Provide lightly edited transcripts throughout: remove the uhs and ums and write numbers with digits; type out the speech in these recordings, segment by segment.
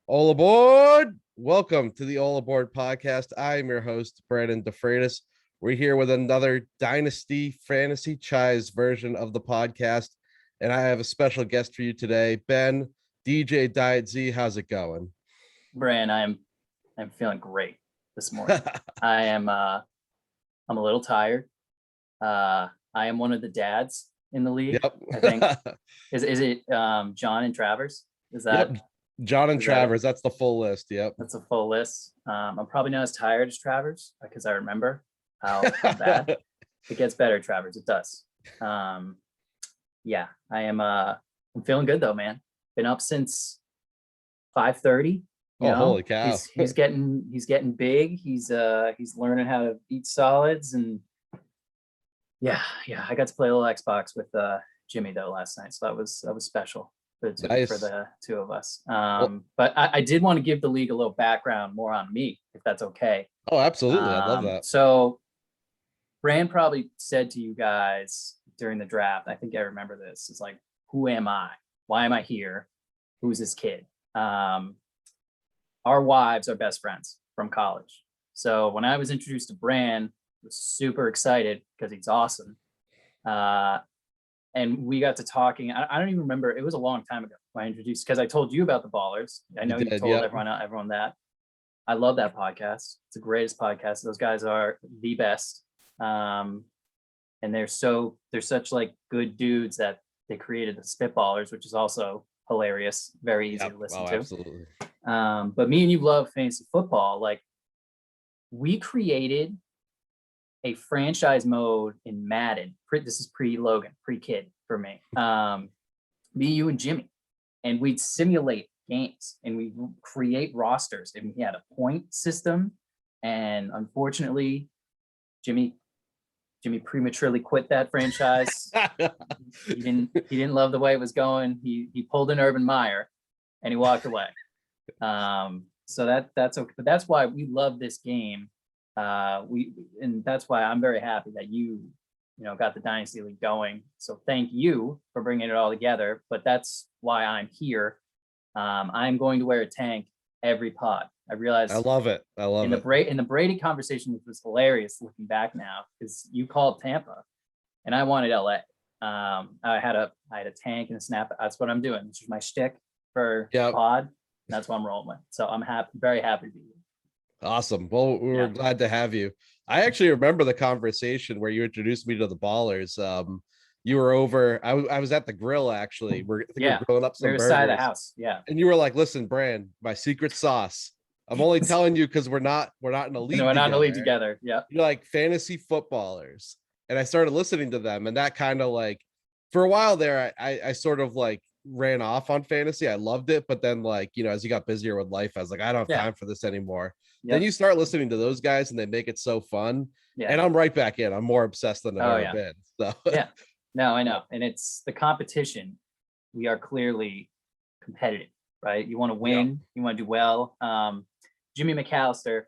All aboard! Welcome to the All Aboard podcast. I am your host, Brandon DeFreitas. We're here with another Dynasty Fantasy Chise version of the podcast, and I have a special guest for you today, Ben, DJ DietZ. How's it going? Brian, I'm feeling great this morning. I'm a little tired. I am one of the dads in the league. Yep. I think is it John and Travers? Is that John and Travers? That's the full list. Yep. That's a full list. I'm probably not as tired as Travers because I remember how bad it gets better. Travers, it does. Yeah, I am. I'm feeling good though, man. Been up since 5:30. Holy cow! He's getting big. He's learning how to eat solids, and yeah. I got to play a little Xbox with Jimmy though last night, so that was special for the two of us. But I did want to give the league a little background more on me, if that's okay. Oh, absolutely. I love that. So Brand probably said to you guys during the draft, I think I remember this, is like, who am I? Why am I here? Who's this kid? Our wives are best friends from college. So when I was introduced to Brand, I was super excited because he's awesome. And we got to talking. I don't even remember. It was a long time ago when I introduced, because I told you about the Ballers. I know you told everyone that. I love that podcast. It's the greatest podcast. Those guys are the best. And they're such like good dudes that they created the Spitballers, which is also hilarious, very easy to listen to. Absolutely. But me and you love fantasy football. Like, we created a franchise mode in Madden. This is pre-Logan, pre-kid for me. Me, you, and Jimmy. And we'd simulate games and we create rosters, and we had a point system. And unfortunately, Jimmy prematurely quit that franchise. He didn't love the way it was going. He pulled an Urban Meyer and he walked away. So that's okay. But that's why we love this game. And that's why I'm very happy that you got the Dynasty League going. So thank you for bringing it all together. But that's why I'm here. I'm going to wear a tank every pod. I realized. I love it. In the Brady conversation, which was hilarious looking back now, because you called Tampa, and I wanted LA. I had a tank and a snap. That's what I'm doing. This is my shtick for pod. That's what I'm rolling with. So I'm very happy to be here. Awesome. Well, we were glad to have you. I actually remember the conversation where you introduced me to the Ballers. You were over. I was at the grill actually. We're grilling up some burgers. Side of the house. Yeah. And you were like, "Listen, Brand, my secret sauce. I'm only telling you because we're not in a league. No, we're not in a league together. Yeah. You're like fantasy footballers." And I started listening to them, and that kind of like, for a while there, I sort of like ran off on fantasy. I loved it, but then like, as you got busier with life, I was like, I don't have time for this anymore. Yep. Then you start listening to those guys and they make it so fun. Yeah. And I'm right back in. I'm more obsessed than I've ever been. So yeah. No, I know. And it's the competition. We are clearly competitive, right? You want to win, you want to do well. Jimmy McAllister,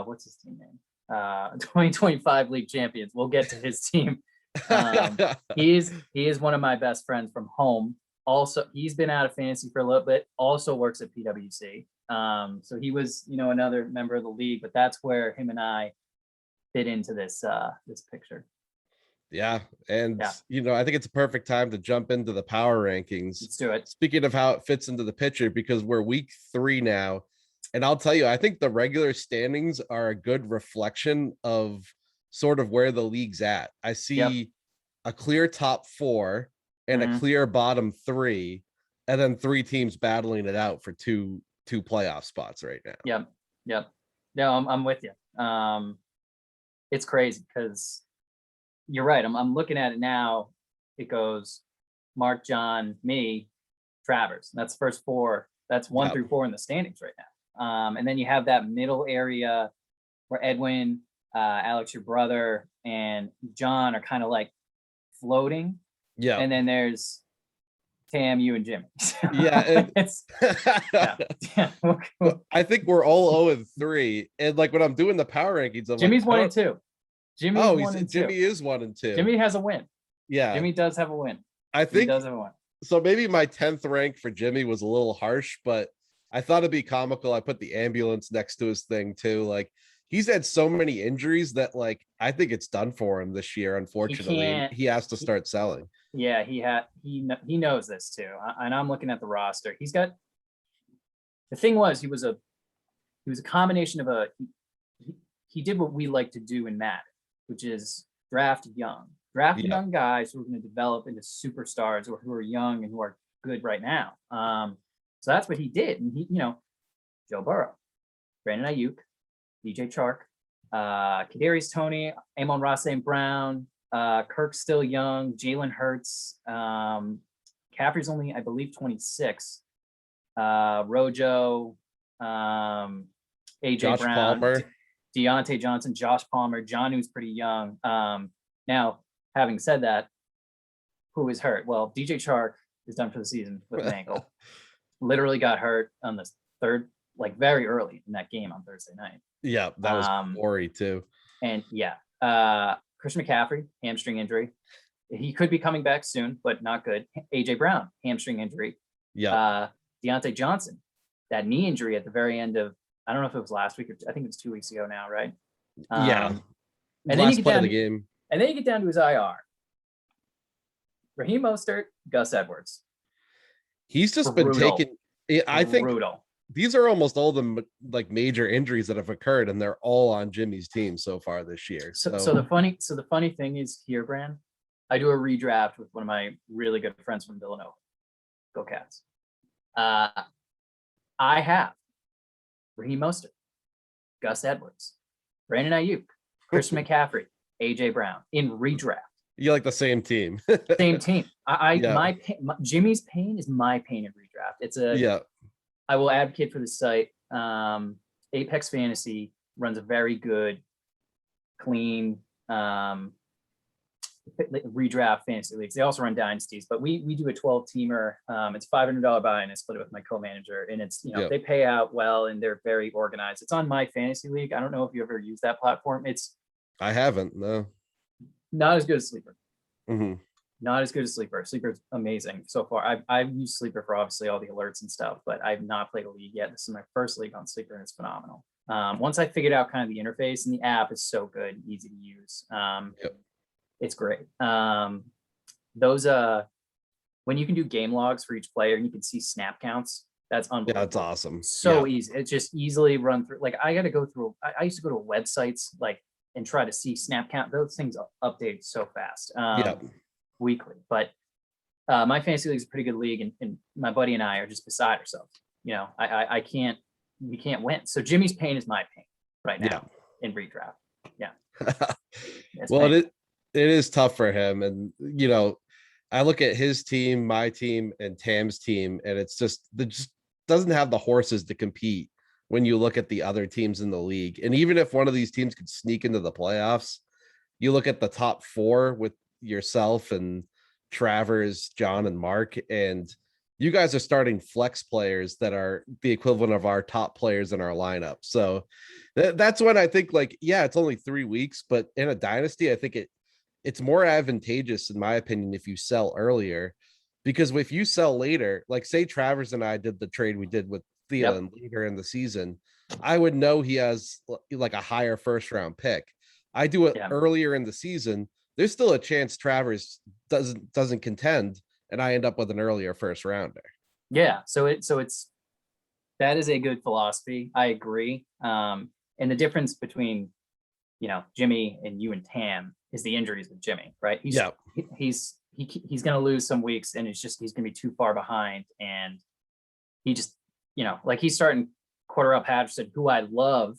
what's his team name? 2025 league champions. We'll get to his team. He is one of my best friends from home. Also, he's been out of fantasy for a little bit, also works at PwC. So he was, another member of the league, but that's where him and I fit into this picture. Yeah. And, I think it's a perfect time to jump into the power rankings. Let's do it. Speaking of how it fits into the picture, because we're week 3 now. And I'll tell you, I think the regular standings are a good reflection of sort of where the league's at. I see a clear top 4 and a clear bottom 3, and then 3 teams battling it out for two playoff spots right now. Yep. No, I'm with you. It's crazy because you're right. I'm looking at it now. It goes Mark, John, me, Travers. That's the first 4. That's 1 through 4 in the standings right now. And then you have that middle area where Edwin, Alex, your brother, and John are kind of like floating. Yeah. And then there's Tam, you, and Jimmy. Yeah. I think we're all 0-3. And like when I'm doing the power rankings, Jimmy's 1 and 2. Jimmy is 1 and 2. Jimmy has a win. Yeah. Jimmy does have a win. I think So maybe my 10th rank for Jimmy was a little harsh, but I thought it'd be comical. I put the ambulance next to his thing too. Like he's had so many injuries that like I think it's done for him this year, He unfortunately. And can't. he has to start selling. Yeah, he knows this too. And I'm looking at the roster. He's got. The thing was, he was a combination of he did what we like to do in Madden, which is draft young guys who are going to develop into superstars or who are young and who are good right now. So that's what he did. And he, Joe Burrow, Brandon Ayuk, DJ Chark, Kadarius Toney, Amon-Ra St. Brown, Kirk's still young, Jalen Hurts, Caffrey's only, I believe, 26. Rojo, AJ Josh Brown, Palmer. Deontay Johnson, Josh Palmer, John's pretty young. Now, having said that, who is hurt? Well, DJ Chark is done for the season with an ankle. Literally got hurt on the third, like very early in that game on Thursday night. Yeah, that was gory too. And yeah, Christian McCaffrey, hamstring injury. He could be coming back soon, but not good. AJ Brown, hamstring injury. Yeah. Deontay Johnson, that knee injury at the very end of, I don't know if it was last week or I think it was 2 weeks ago now, right? Yeah. And last play of the game. And then you get down to his IR. Raheem Mostert, Gus Edwards. He's just been taking. I think these are almost all the like major injuries that have occurred, and they're all on Jimmy's team so far this year. So the funny thing is here, Brand, I do a redraft with one of my really good friends from Villanova. Go Cats. I have Raheem Mostert, Gus Edwards, Brandon Ayuk, Christian McCaffrey, AJ Brown in redraft. You like the same team. Same team. Jimmy's pain is my pain in redraft. It's I will advocate for the site. Apex Fantasy runs a very good, clean redraft fantasy leagues. They also run dynasties, but we do a 12-teamer. It's $500 buy, and I split it with my co-manager, and it's they pay out well and they're very organized. It's on My Fantasy League. I don't know if you ever use that platform. I haven't. No. Not as good as Sleeper. Mm-hmm. Not as good as Sleeper. Sleeper's amazing so far. I've used Sleeper for obviously all the alerts and stuff, but I've not played a league yet. This is my first league on Sleeper, and it's phenomenal. Once I figured out kind of the interface, and the app is so good, easy to use. It's great. Those when you can do game logs for each player and you can see snap counts, that's unbelievable. Yeah, that's awesome. So easy. It's just easily run through. Like I got to go through. I used to go to websites like and try to see snap count. Those things update so fast. Weekly. But My Fantasy League is a pretty good league, and my buddy and I are just beside ourselves. We can't win. So Jimmy's pain is my pain right now in redraft. Yeah. Well, it is tough for him. And, I look at his team, my team, and Tam's team, and it just doesn't have the horses to compete when you look at the other teams in the league. And even if one of these teams could sneak into the playoffs, you look at the top four with yourself and Travers, John, and Mark, and you guys are starting flex players that are the equivalent of our top players in our lineup. So that's when I think it's only 3 weeks, but in a dynasty, I think it's more advantageous, in my opinion, if you sell earlier, because if you sell later, like say Travers and I did the trade we did with Thielen later in the season, I would know he has like a higher first round pick. I do it earlier in the season. There's still a chance Travers doesn't contend, and I end up with an earlier first rounder. Yeah. So that is a good philosophy. I agree. And the difference between, Jimmy and you and Tam is the injuries with Jimmy, right? He's going to lose some weeks, and he's going to be too far behind. And he just, he's starting Cordell Patterson, who I love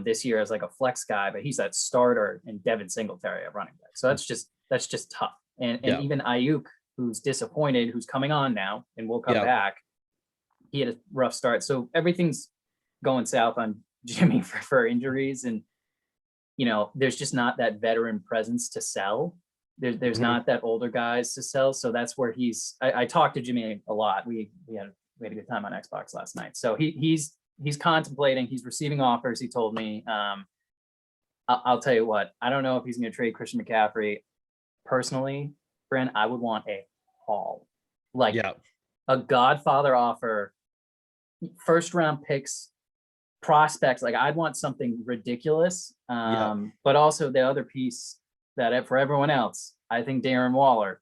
this year as like a flex guy, but he's that starter and Devin Singletary at running back. So that's just tough. And even Ayuk, who's disappointed, who's coming on now and will come back, he had a rough start. So everything's going south on Jimmy for injuries, and there's just not that veteran presence to sell. There's not that older guys to sell. So that's where I talked to Jimmy a lot. We had a good time on Xbox last night. So he's contemplating, he's receiving offers. He told me, I'll tell you what, I don't know if he's going to trade Christian McCaffrey. Personally, Brent, I would want a haul like Yeah. a Godfather offer, first round picks, prospects. Like I'd want something ridiculous. But also the other piece that for everyone else, I think Darren Waller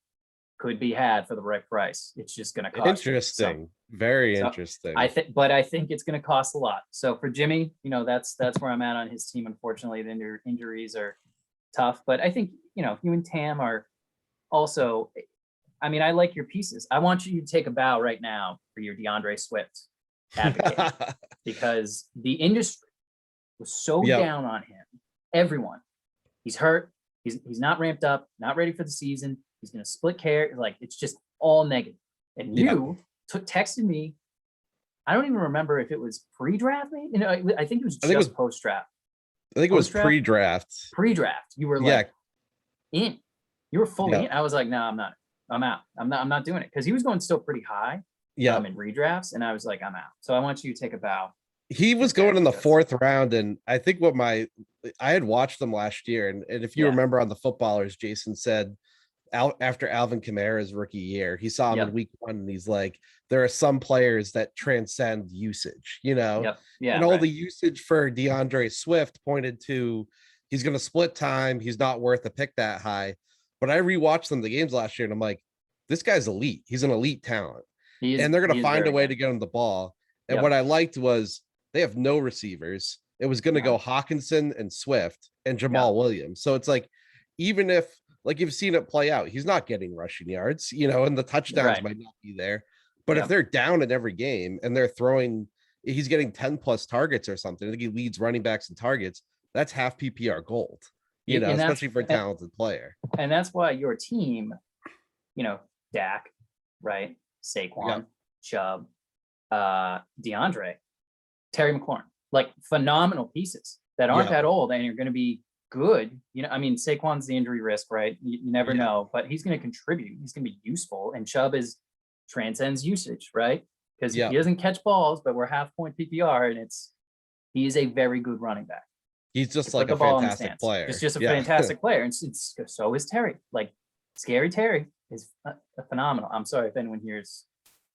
could be had for the right price. It's just going to cost. Interesting. Very interesting. I think it's going to cost a lot. So for Jimmy, that's where I'm at on his team. Unfortunately, the injuries are tough, but I think, you and Tam are also, I mean, I like your pieces. I want you to take a bow right now for your DeAndre Swift advocate because the industry was so down on him. Everyone, he's hurt. He's not ramped up, not ready for the season. He's going to split care. Like it's just all negative. And you texted me. I don't even remember if it was pre-draft. I think it was just post-draft. I think it was pre-draft. Pre-draft. You were like in. You were fully in. I was like, no, I'm not. I'm out. I'm not doing it because he was going still pretty high. In redrafts, and I was like, I'm out. So I want you to take a bow. He was going in the 4th round, and I think I had watched them last year, and if you remember on the Footballers, Jason said after Alvin Kamara's rookie year, he saw him in week 1, and he's like, there are some players that transcend usage, and all the usage for DeAndre Swift pointed to he's going to split time. He's not worth a pick that high. But I rewatched the games last year, and I'm like, this guy's elite. He's an elite talent. And they're going to find a way to get him the ball. And what I liked was they have no receivers. It was going to go Hawkinson and Swift and Jamal Williams. So it's like, even if, like, you've seen it play out, he's not getting rushing yards, and the touchdowns might not be there. But if they're down in every game and they're throwing, he's getting 10 plus targets or something. I think he leads running backs in targets. That's half PPR gold, especially for a talented player. And that's why your team, Dak, right? Saquon, Chubb, DeAndre, Terry McLaurin, like phenomenal pieces that aren't that old and you're going to be good. I mean, Saquon's the injury risk, right? You never know, but he's going to contribute. He's going to be useful. And Chubb transcends usage, right? Because he doesn't catch balls, but we're half point PPR, and he is a very good running back. He's just like a fantastic player. It's just a fantastic player. And so is Terry. Like Scary Terry is phenomenal. I'm sorry if anyone hears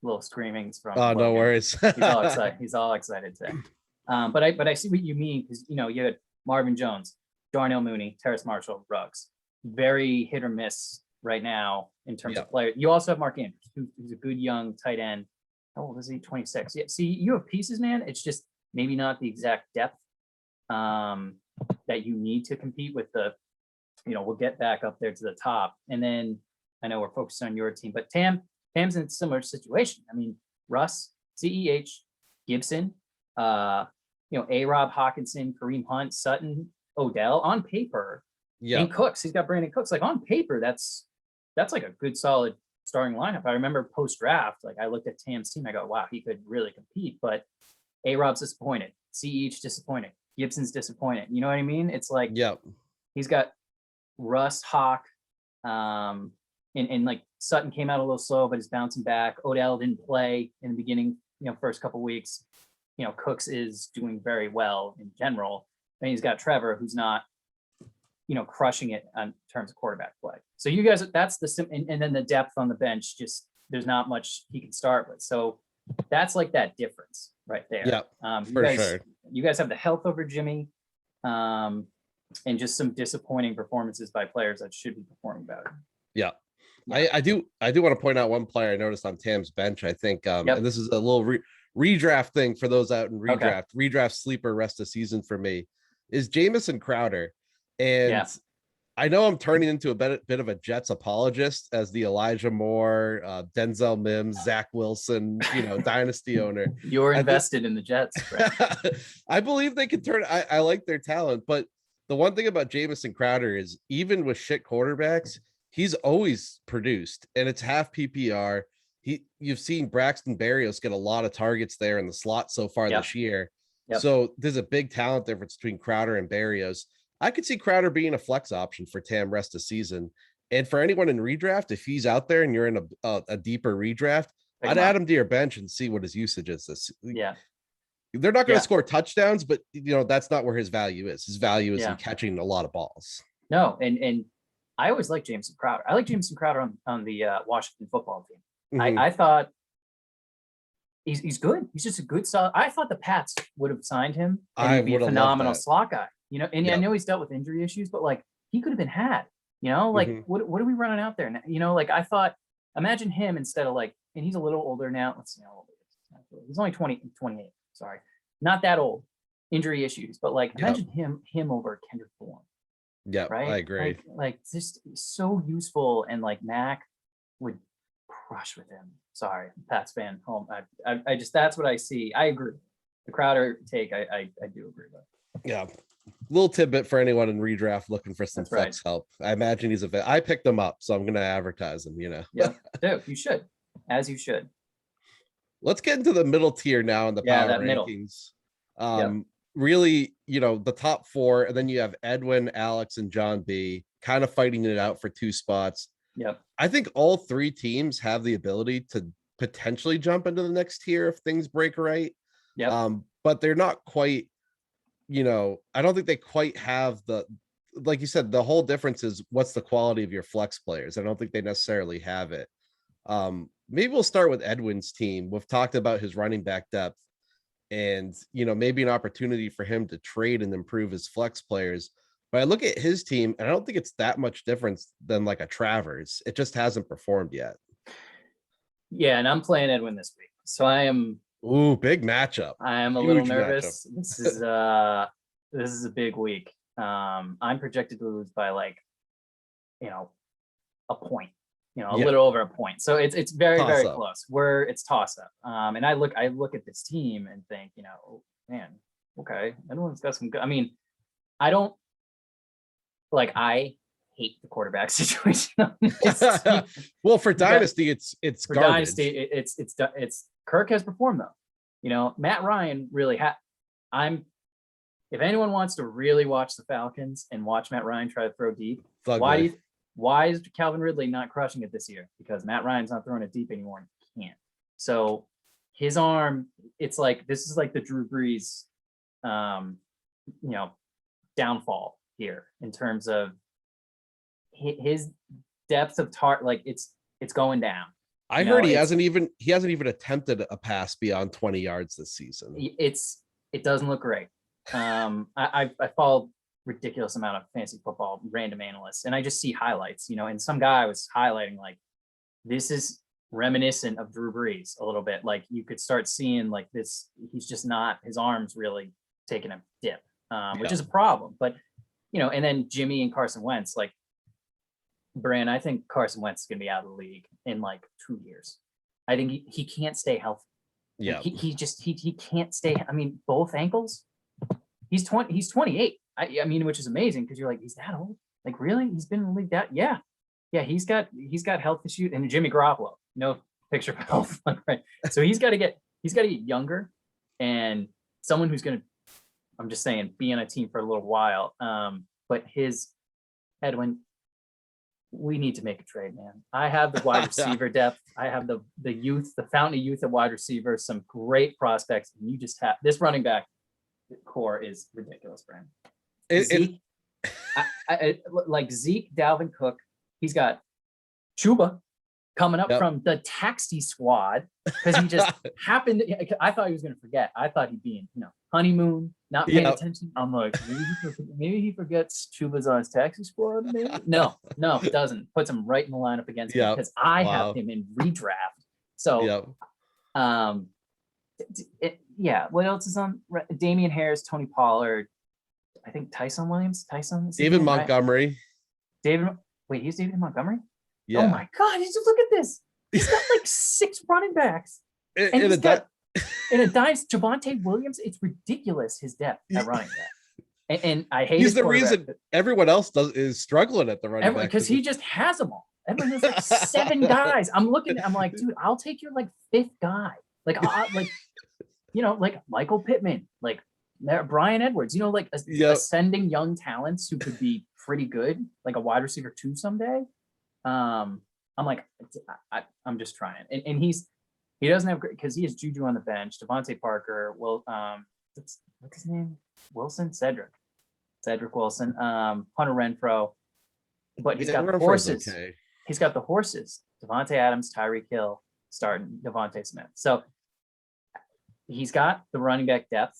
little screamings from. Oh, no worries. He's all excited. He's all excited today. But I see what you mean because you had Marvin Jones, Darnell Mooney, Terrace Marshall, Ruggs. Very hit or miss right now in terms of players. You also have Mark Andrews, who's a good young tight end. How old is he? 26. Yeah. See, you have pieces, man. It's just maybe not the exact depth that you need to compete with the. We'll get back up there to the top, and then I know we're focused on your team, but Tam's in a similar situation. I mean, Russ, CEH, Gibson, A-Rob, Hawkinson, Kareem Hunt, Sutton, Odell. On paper, and Cooks. He's got Brandon Cooks. Like on paper, that's like a good solid starting lineup. I remember post draft, like I looked at Tam's team. I go, wow, he could really compete. But A-Rob's disappointed. CEH disappointed. Gibson's disappointed. You know what I mean? It's like he's got Russ, Hawk, and like Sutton came out a little slow, but is bouncing back. Odell didn't play in the beginning, first couple of weeks. Cooks is doing very well in general. And he's got Trevor, who's not, crushing it in terms of quarterback play. So you guys, that's and then the depth on the bench, just there's not much he can start with. So that's like that difference right there. Yeah, for sure. You guys have the health over Jimmy. And just some disappointing performances by players that should be performing better. Yeah. I do want to point out one player I noticed on Tam's bench. I think, and this is a little redraft thing for those out in redraft. Redraft sleeper rest of season for me is Jameson Crowder. And I know I'm turning into a bit of a Jets apologist as the Elijah Moore, Denzel Mims, Zach Wilson, dynasty owner. You're invested in the Jets. Right? I believe they can turn. I like their talent, but the one thing about Jameson Crowder is even with shit quarterbacks, he's always produced, and it's half PPR. You've seen Braxton Berrios get a lot of targets there in the slot so far this year. So there's a big talent difference between Crowder and Berrios. I could see Crowder being a flex option for Tam rest of season. And for anyone in redraft, if he's out there and you're in a deeper redraft, I'd add him to your bench and see what his usage is. They're not going to score touchdowns, but that's not where his value is. His value is in catching a lot of balls. No, and I always like Jameson Crowder. I like Jameson Crowder on the Washington football team. I thought he's good. He's just a good solid. I thought the Pats would have signed him and he'd be a phenomenal slot guy. And I know he's dealt with injury issues, but like he could have been had. Like what are we running out there now? Like I thought, imagine him instead of like, and he's a little older now. Let's see how old he is. He's only 28. Sorry, not that old. Injury issues, but like imagine him over Kendrick Bourne. Yeah, right. I agree. Like just so useful, and like Mac would crush with him. Sorry, Pats fan home. I just that's what I see. I agree. The Crowder take, I do agree with. Yeah. Little tidbit for anyone in redraft looking for some flex help. I imagine he's I picked him up, so I'm gonna advertise him, Yeah, dude, you should. As you should. Let's get into the middle tier now in the power rankings. Really, the top four, and then you have Edwin, Alex, and John B kind of fighting it out for 2 spots. Yep. I think all 3 teams have the ability to potentially jump into the next tier if things break right. Yep. But they're not quite, I don't think they quite have like you said, the whole difference is what's the quality of your flex players. I don't think they necessarily have it. Maybe we'll start with Edwin's team. We've talked about his running back depth and, maybe an opportunity for him to trade and improve his flex players. But I look at his team and I don't think it's that much difference than like a Travers. It just hasn't performed yet. Yeah, and I'm playing Edwin this week. So I am. Ooh, big matchup. I am a little nervous. This is a big week. I'm projected to lose by like, a point, a little over a point. So it's very, very close. It's toss up. And I look at this team and think, oh, man, okay, everyone's got some good. I mean, I hate the quarterback situation. Well, for Dynasty, it's for garbage. Dynasty, it's Kirk has performed though. Matt Ryan really if anyone wants to really watch the Falcons and watch Matt Ryan try to throw deep, why is Calvin Ridley not crushing it this year? Because Matt Ryan's not throwing it deep anymore and he can't. So his arm, it's like this is like the Drew Brees downfall here in terms of his depth of it's going down. I heard he hasn't even attempted a pass beyond 20 yards this season. It doesn't look great. I followed ridiculous amount of fantasy football random analysts, and I just see highlights, and some guy was highlighting like this is reminiscent of Drew Brees a little bit. Like you could start seeing like this, he's just not, his arms really taking a dip, which is a problem. But and then Jimmy and Carson Wentz, like Bran, I think Carson Wentz is gonna be out of the league in like 2 years. I think he can't stay healthy. Yeah, he can't stay. I mean, both ankles. He's 28. I mean, which is amazing because you're like, he's that old? Like, really? He's been in the league that? Yeah. He's got health issues, and Jimmy Garoppolo, no picture of health, right? So he's got to get younger, and someone who's gonna, I'm just saying, be on a team for a little while. But Edwin, we need to make a trade, man. I have the wide receiver depth. I have the youth, the fountain of youth at wide receiver, some great prospects. And you just have this running back core is ridiculous, Brand. Zeke, like Zeke, Dalvin Cook. He's got Chuba coming up from the taxi squad because he just happened. I thought he was going to forget. I thought he'd be in, honeymoon, not paying attention. I'm like, maybe he forgets Chuba's on his taxi squad. Maybe no, it doesn't. Puts him right in the lineup against me because I have him in redraft. So, what else is on? Damian Harris, Tony Pollard. I think Tyson Williams. David Montgomery. Right? He's David Montgomery? Yeah. Oh my God, just look at this. He's got like 6 running backs. And he's got in a dimes, Javonte Williams. It's ridiculous his depth at running back. And I hate he's the reason everyone else is struggling at the running back because he just has them all. Everyone has like 7 guys. I'm like, dude, I'll take your like 5th guy. Like like Michael Pittman, like Brian Edwards, like ascending young talents who could be pretty good, like a wide receiver 2 someday. I'm like, I'm just trying. And he doesn't have great because he has Juju on the bench, Devontae Parker, what's his name? Cedric Wilson, Hunter Renfro, but he's got the horses. Okay. He's got the horses, Devontae Adams, Tyreek Hill. starting Devontae Smith. So he's got the running back depth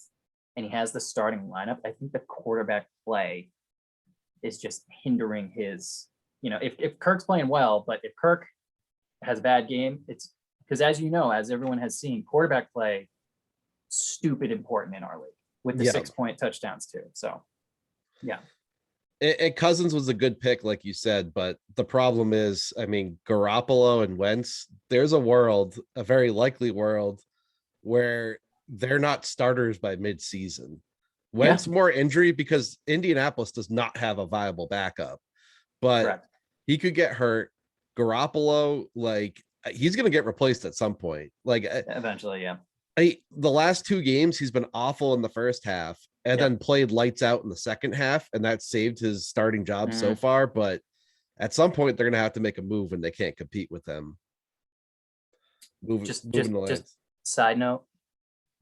and he has the starting lineup. I think the quarterback play is just hindering his, if Kirk's playing well, but if Kirk has a bad game, it's because, as you know, as everyone has seen, quarterback play, stupid important in our league with the 6-point touchdowns too. So, yeah. And Cousins was a good pick, like you said, but the problem is, I mean, Garoppolo and Wentz, there's a very likely world where they're not starters by mid-season. Wentz more injury because Indianapolis does not have a viable backup, but he could get hurt. Garoppolo, like, he's going to get replaced at some point. Like, eventually, yeah. The last 2 games, he's been awful in the first half and then played lights out in the second half, and that saved his starting job so far. But at some point, they're going to have to make a move, and they can't compete with them. Just side note,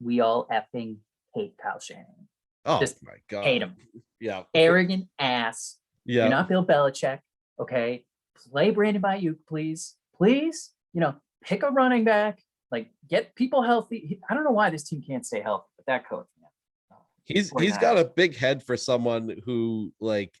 we all effing hate Kyle Shanahan. Oh just my god, hate him. Yeah, arrogant ass. Yeah, you're not Bill Belichick. Okay, play Brandon Ayuk, please. Pick a running back. Like, get people healthy. I don't know why this team can't stay healthy, but that coach, man. He's got a big head for someone who, like,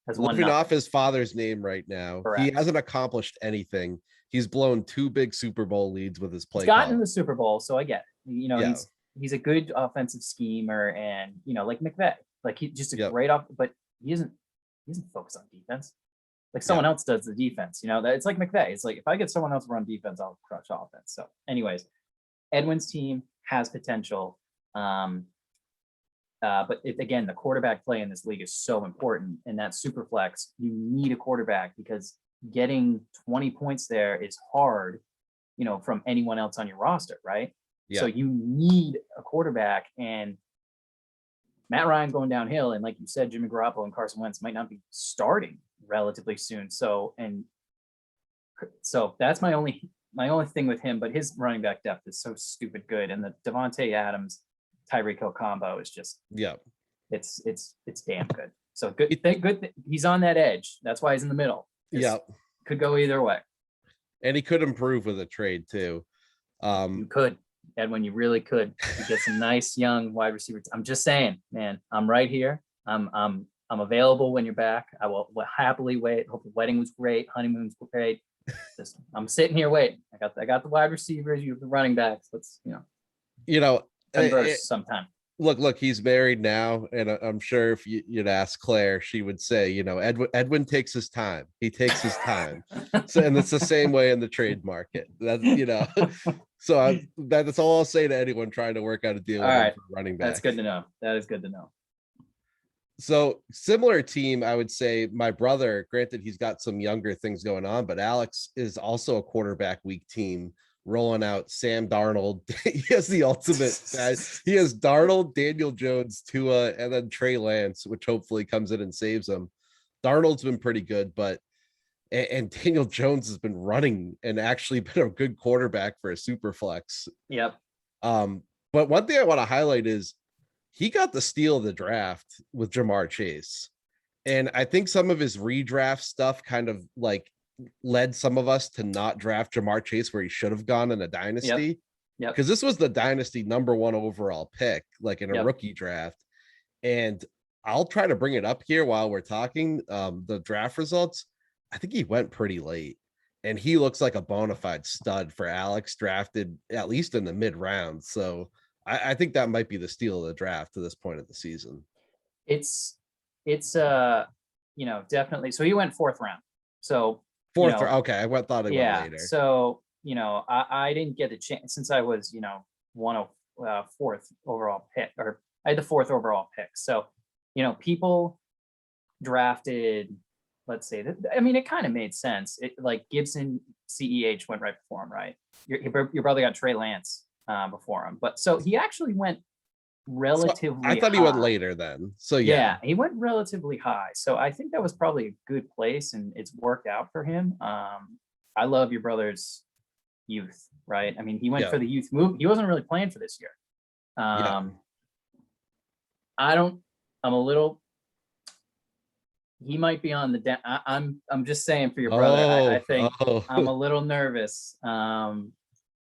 has living off his father's name right now. Correct. He hasn't accomplished anything. He's blown 2 big Super Bowl leads with his play. He's gotten in the Super Bowl, so I get it. He's a good offensive schemer, and like McVay, like he's just a great but he doesn't focus on defense. Like someone else does the defense, that it's like McVay. It's like, if I get someone else to run defense, I'll crush offense. So anyways, Edwin's team has potential. But again, the quarterback play in this league is so important. And that super flex, you need a quarterback because getting 20 points there is hard, from anyone else on your roster, right? Yeah. So you need a quarterback, and Matt Ryan's going downhill. And like you said, Jimmy Garoppolo and Carson Wentz might not be starting relatively soon. So that's my only thing with him, but his running back depth is so stupid good. And the Devontae Adams, Tyreek Hill combo is just, it's damn good. So good. He's on that edge. That's why he's in the middle. Could go either way. And he could improve with a trade too. You could, Edwin, you really could. You get some nice young wide receivers. I'm just saying, man, I'm right here. I'm available when you're back. I will happily wait. Hope the wedding was great. Honeymoon's great. I'm sitting here waiting. I got the wide receivers. You have the running backs. Let's converse sometime. Look, he's married now, and I'm sure if you'd ask Claire, she would say, Edwin takes his time. He takes his time. So, and it's the same way in the trade market. That's so that's all I'll say to anyone trying to work out a deal with him for running back. That's good to know. That is good to know. So similar team, I would say my brother, granted he's got some younger things going on, but Alex is also a quarterback weak team, rolling out Sam Darnold. He has the ultimate guys. He has Darnold, Daniel Jones, Tua, and then Trey Lance, which hopefully comes in and saves him. Darnold's been pretty good, but and Daniel Jones has been running and actually been a good quarterback for a super flex. Yep. But one thing I want to highlight is he got the steal of the draft with Jamar Chase. And I think some of his redraft stuff kind of like led some of us to not draft Jamar Chase where he should have gone in a dynasty. Yeah. Because this was the dynasty #1 overall pick, like in a rookie draft. And I'll try to bring it up here while we're talking the draft results. I think he went pretty late, and he looks like a bona fide stud for Alex, drafted at least in the mid round. So I think that might be the steal of the draft to this point of the season. It's definitely. So he went 4th round. So okay, I thought he went later. So I didn't get a chance since I was 4th overall pick, or I had the 4th overall pick. So people drafted. Let's say that. I mean, it kind of made sense. It like Gibson, CEH went right before him, right? Your brother got Trey Lance before him, but so he actually went relatively. So I thought he went later then. So yeah, he went relatively high. So I think that was probably a good place, and it's worked out for him. I love your brother's youth, right? I mean, he went for the youth move. He wasn't really playing for this year. I'm a little. He might be on the. I'm just saying for your brother. I think I'm a little nervous.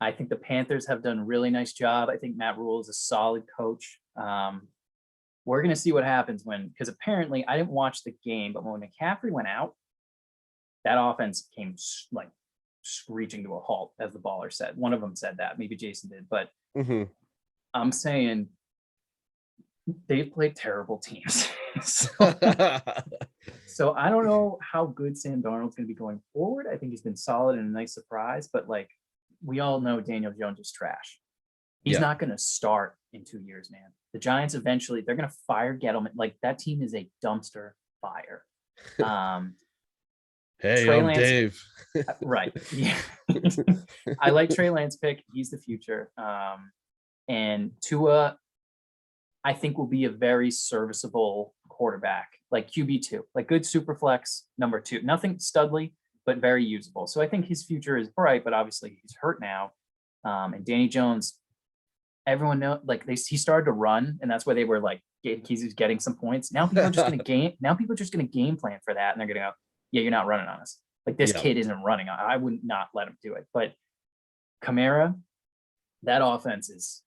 I think the Panthers have done a really nice job. I think Matt Rule is a solid coach. We're going to see what happens because apparently I didn't watch the game, but when McCaffrey went out, that offense came like screeching to a halt, as the baller said. One of them said that, maybe Jason did, but I'm saying they've played terrible teams. So I don't know how good Sam Darnold's going to be going forward. I think he's been solid and a nice surprise, but like we all know Daniel Jones is trash. He's not going to start in 2 years, man. The Giants eventually, they're going to fire Gettleman. Like that team is a dumpster fire. Hey, Trey I'm Lance, Dave. Right. Yeah. I like Trey Lance pick. He's the future. And Tua, I think, will be a very serviceable quarterback, like QB2, like good super flex number 2. Nothing studly, but very usable. So I think his future is bright, but obviously he's hurt now. And Danny Jones, everyone know, like he started to run, and that's why they were like he's getting some points. Now people are just going to game plan for that, and they're going to go, yeah, you're not running on us. Like this kid isn't running. I would not let him do it. But Kamara, that offense is,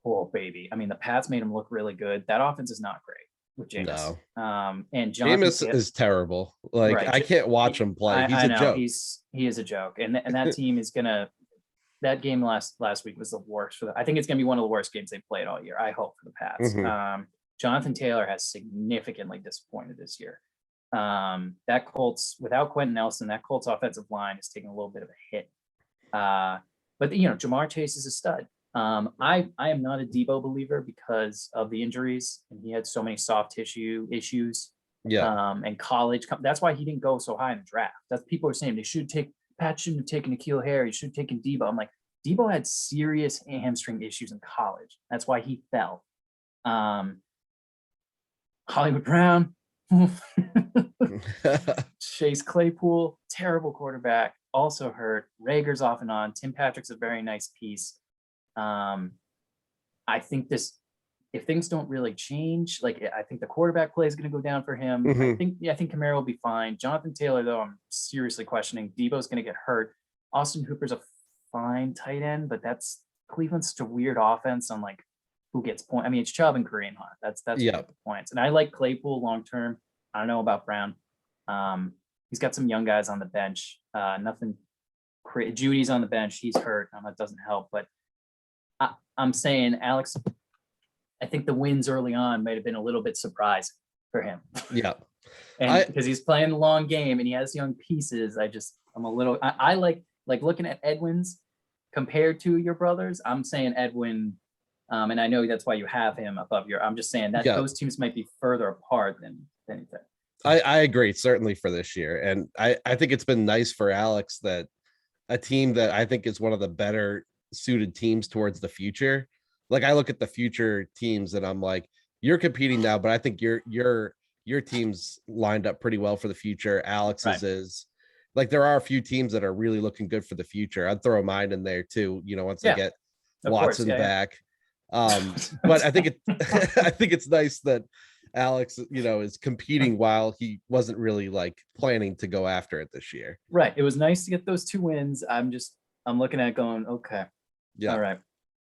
oh baby. I mean, the Pats made him look really good. That offense is not great with Jameis. No. And Jonathan Jameis is terrible. Like I can't watch him play. He's a joke. He is a joke. And that team is gonna. That game last week was the worst for them. I think it's gonna be one of the worst games they've played all year. I hope for the Pats. Jonathan Taylor has significantly disappointed this year. That Colts without Quentin Nelson, that Colts offensive line is taking a little bit of a hit. But Jamar Chase is a stud. I am not a Debo believer because of the injuries, and he had so many soft tissue issues. And college. That's why he didn't go so high in the draft. That's people are saying Pat shouldn't have taken N'Keal Harry. He should have taken Debo. I'm like, Debo had serious hamstring issues in college. That's why he fell. Hollywood Brown. Chase Claypool, terrible quarterback, also hurt. Rager's off and on. Tim Patrick's a very nice piece. I think if things don't really change, like I think the quarterback play is going to go down for him. I think Kamara will be fine. Jonathan Taylor, though, I'm seriously questioning. Debo's going to get hurt. Austin Hooper's a fine tight end, but that's Cleveland's such a weird offense on like who gets points. I mean, it's Chubb and Kareem Hunt. That's the points. And I like Claypool long term. I don't know about Brown. He's got some young guys on the bench. Nothing crazy. Judy's on the bench. He's hurt. That doesn't help. But I'm saying, Alex, I think the wins early on might have been a little bit surprising for him. Yeah. And because he's playing the long game and he has young pieces, I'm a little, I like looking at Edwin's compared to your brothers. I'm saying Edwin, and I know that's why you have him above I'm just saying that those teams might be further apart than anything. I agree, certainly for this year. And I think it's been nice for Alex that a team that I think is one of the better suited teams towards the future. Like I look at the future teams and I'm like, you're competing now, but I think your team's lined up pretty well for the future. Alex's is like, there are a few teams that are really looking good for the future. I'd throw mine in there too, once I get Watson back. But I think I think it's nice that Alex, is competing while he wasn't really like planning to go after it this year. Right. It was nice to get those 2 wins. I'm looking at going, okay. Yeah. All right.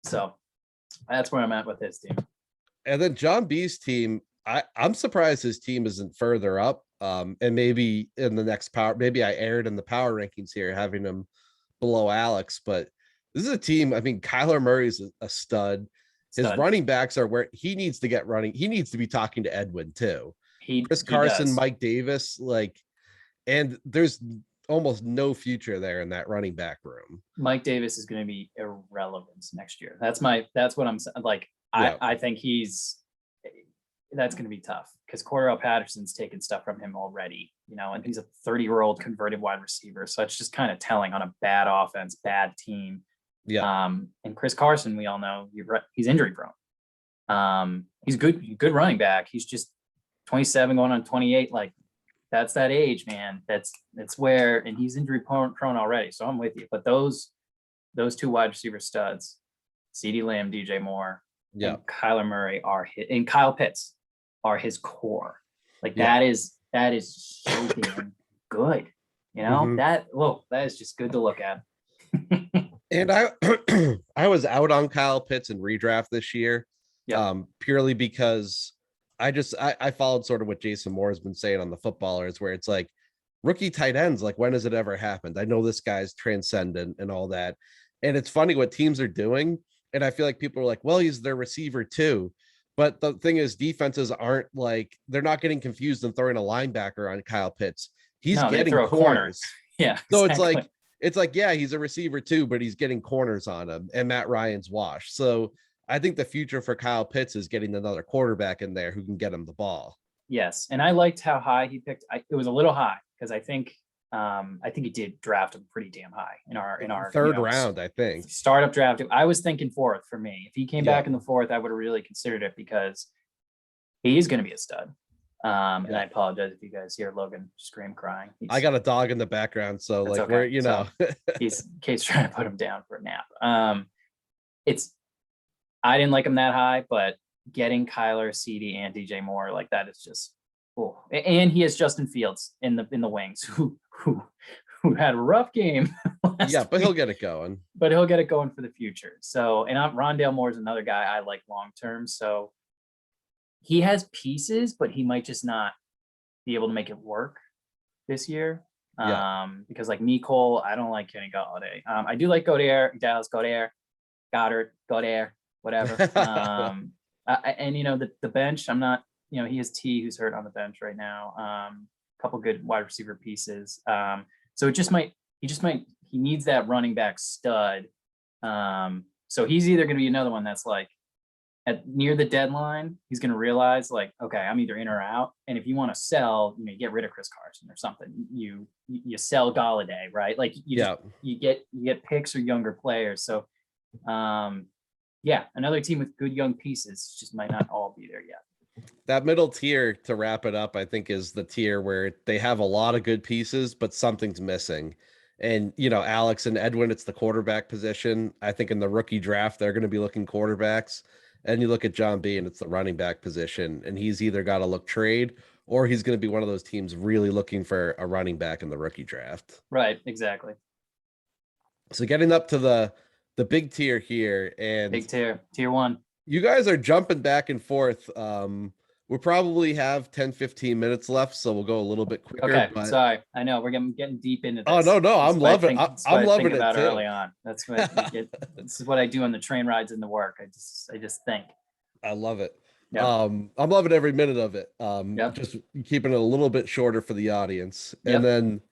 So that's where I'm at with his team. And then John B's team, I'm surprised his team isn't further up. And maybe in the next maybe I erred in the power rankings here, having him below Alex, but this is a team. I mean, Kyler Murray's a stud. His running backs are where he needs to get running. He needs to be talking to Edwin too. Chris Carson, Mike Davis, and there's almost no future there in that running back room. Mike Davis is going to be irrelevant next year. That's what I'm saying. Like, I think that's going to be tough because Cordell Patterson's taken stuff from him already, and he's a 30-year-old converted wide receiver. So it's just kind of telling on a bad offense, bad team. Yeah. And Chris Carson, we all know he's injury prone. He's good running back. He's just 27 going on 28. Like that's that age, man. That's where, and he's injury prone already. So I'm with you. But those 2 wide receiver studs, CeeDee Lamb, DJ Moore, and Kyler Murray and Kyle Pitts are his core. Like that is so damn good. That is just good to look at. And I I was out on Kyle Pitts in redraft this year, Yeah. purely because I followed sort of what Jason Moore has been saying on the footballers, where it's like rookie tight ends, like when has it ever happened? I know this guy's transcendent and all that. And it's funny what teams are doing. And I feel like people are like, well, he's their receiver too. But the thing is, defenses aren't like, they're not getting confused and throwing a linebacker on Kyle Pitts. He's No, they getting throw a corner. corners. Yeah, So exactly. it's like, yeah, he's a receiver too, but he's getting corners on him, and Matt Ryan's washed. So I think the future for Kyle Pitts is getting another quarterback in there who can get him the ball. Yes, and I liked how high he picked. It was a little high because I think he did draft him pretty damn high in our third round, I think. Startup draft. I was thinking fourth for me. If he came back in the fourth, I would have really considered it because he's going to be a stud. And I apologize if you guys hear Logan scream crying. I got a dog in the background, so like okay. we're So he's Kate's trying to put him down for a nap. I didn't like him that high, but getting Kyler, CD, and DJ Moore like that is just cool. And he has Justin Fields in the wings, who had a rough game. Yeah, but he'll get it going. But he'll get it going for the future. So, and Rondale Moore is another guy I like long term. So he has pieces, but he might just not be able to make it work this year. Because like Nicole, I don't like Kenny Golladay. I do like Dallas Goddard, whatever. And the bench, I'm not, he has T who's hurt on the bench right now. A couple good wide receiver pieces. So he needs that running back stud. So he's either going to be another one that's like near the deadline, he's going to realize like, okay, I'm either in or out. And if you want to sell, you get rid of Chris Carson or something. You sell Golladay, right? Like you get picks or younger players. So another team with good young pieces just might not all be there yet. That middle tier, to wrap it up, I think is the tier where they have a lot of good pieces, but something's missing. And, Alex and Edwin, it's the quarterback position. I think in the rookie draft, they're going to be looking quarterbacks. And you look at John B, and it's the running back position. And he's either got to look trade, or he's going to be one of those teams really looking for a running back in the rookie draft. Right, exactly. So getting up to the big tier here, and big tier 1. You guys are jumping back and forth. We'll probably have 10-15 minutes left, so we'll go a little bit quicker. Okay, sorry. I know we're getting deep into this. Oh no, I'm loving it about too. Early on. That's what this is what I do on the train rides into work. I just think. I love it. Yep. I'm loving every minute of it. Just keeping it a little bit shorter for the audience. And then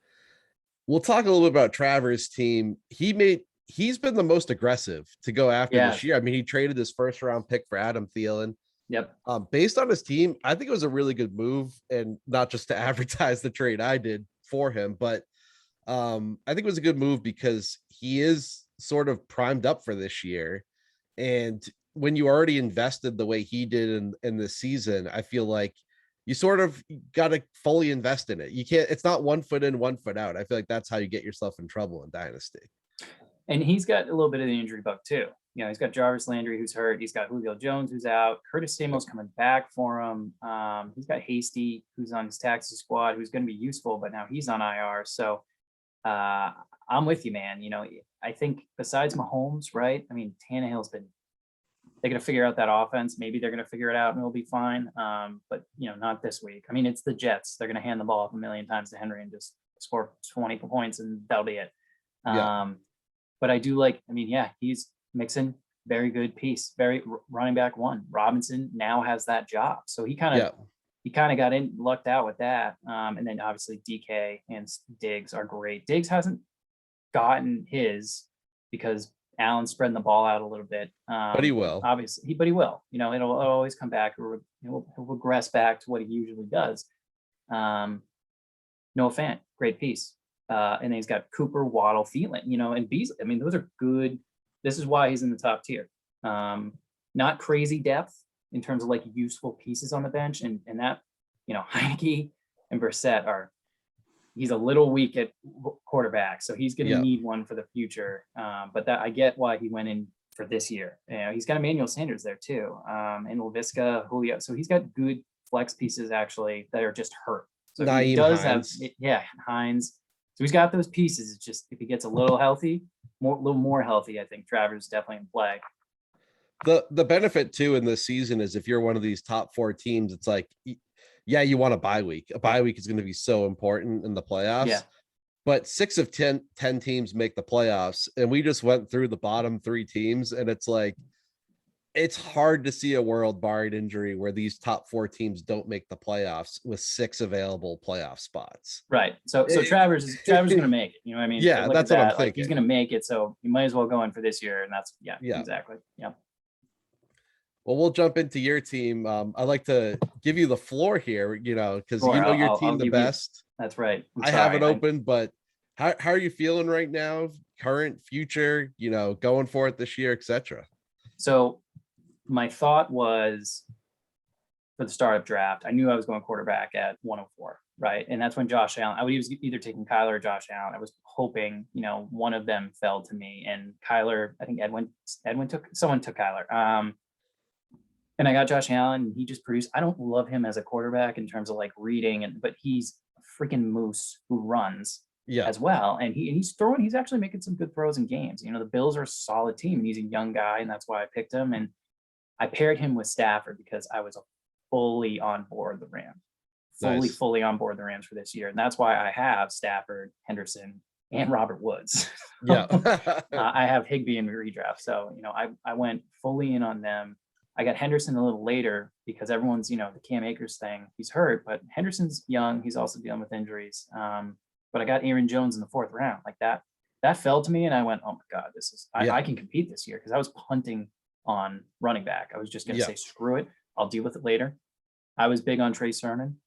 we'll talk a little bit about Trevor's team. He's been the most aggressive to go after this year. I mean, he traded his first round pick for Adam Thielen. Yep. Based on his team, I think it was a really good move, and not just to advertise the trade I did for him, but I think it was a good move because he is sort of primed up for this year. And when you already invested the way he did in this season, I feel like you sort of got to fully invest in it. You can't, it's not 1 foot in, 1 foot out. I feel like that's how you get yourself in trouble in Dynasty. And he's got a little bit of the injury bug too. He's got Jarvis Landry who's hurt. He's got Julio Jones who's out. Curtis Samuel's coming back for him. He's got Hasty who's on his taxi squad who's going to be useful, but now he's on IR. So I'm with you, man. I think besides Mahomes, right? I mean, Tannehill's they're going to figure out that offense. Maybe they're going to figure it out and it'll be fine. But not this week. I mean, it's the Jets. They're going to hand the ball off a million times to Henry and just score 20 points and that'll be it. But I do like, he's Mixon, very good piece, very running back one. Robinson now has that job. So he kind of got lucked out with that. And then obviously DK and Diggs are great. Diggs hasn't gotten his because Allen's spreading the ball out a little bit. But he will. Obviously, but he will. It'll always come back, or he'll regress back to what he usually does. Noah Fant, great piece. And then he's got Cooper, Waddle, Thielen, and Beasley. I mean, those are good. This is why he's in the top tier. Not crazy depth in terms of like useful pieces on the bench. And that, Heineke and Brissett he's a little weak at quarterback. So he's going to need one for the future. But I get why he went in for this year. He's got Emmanuel Sanders there too. And LaVisca, Julio. So he's got good flex pieces actually that are just hurt. So Naeem he does Hines. have, Hines. So he's got those pieces. It's just if he gets a little healthy, a little more healthy, I think Travers is definitely in play. The benefit too in this season is if you're one of these top 4 teams, it's like, yeah, you want a bye week. A bye week is going to be so important in the playoffs. Yeah. But 6 of 10 teams make the playoffs, and we just went through the bottom 3 teams, and it's like, it's hard to see a world, barring injury, where these top 4 teams don't make the playoffs with 6 available playoff spots. Right. So Travers is going to make it. You know what I mean? Yeah, that's what I'm thinking. Like, he's going to make it, so you might as well go in for this year, and that's yeah. Exactly. Yeah. Well, we'll jump into your team. I'd like to give you the floor here, because Sure, you know your I'll team the best. That's right. I have it open, but how are you feeling right now? Current, future, going for it this year, etc. So my thought was, for the startup draft, I knew I was going quarterback at 104, right? And that's when Josh Allen, I was either taking Kyler or Josh Allen. I was hoping, one of them fell to me. And Kyler, I think someone took Kyler. And I got Josh Allen, and he just produced. I don't love him as a quarterback in terms of like reading, but he's a freaking moose who runs as well. And he's actually making some good throws in games. The Bills are a solid team, and he's a young guy, and that's why I picked him. And I paired him with Stafford because I was fully on board the Rams, fully on board the Rams for this year. And that's why I have Stafford, Henderson, and Robert Woods. Yeah. I have Higbee in redraft. So, I went fully in on them. I got Henderson a little later because everyone's, the Cam Akers thing, he's hurt, but Henderson's young. He's also dealing with injuries. But I got Aaron Jones in the 4th round. Like that fell to me. And I went, oh my God, I can compete this year, because I was punting on running back. I was just going to say, screw it, I'll deal with it later. I was big on Trey Sermon,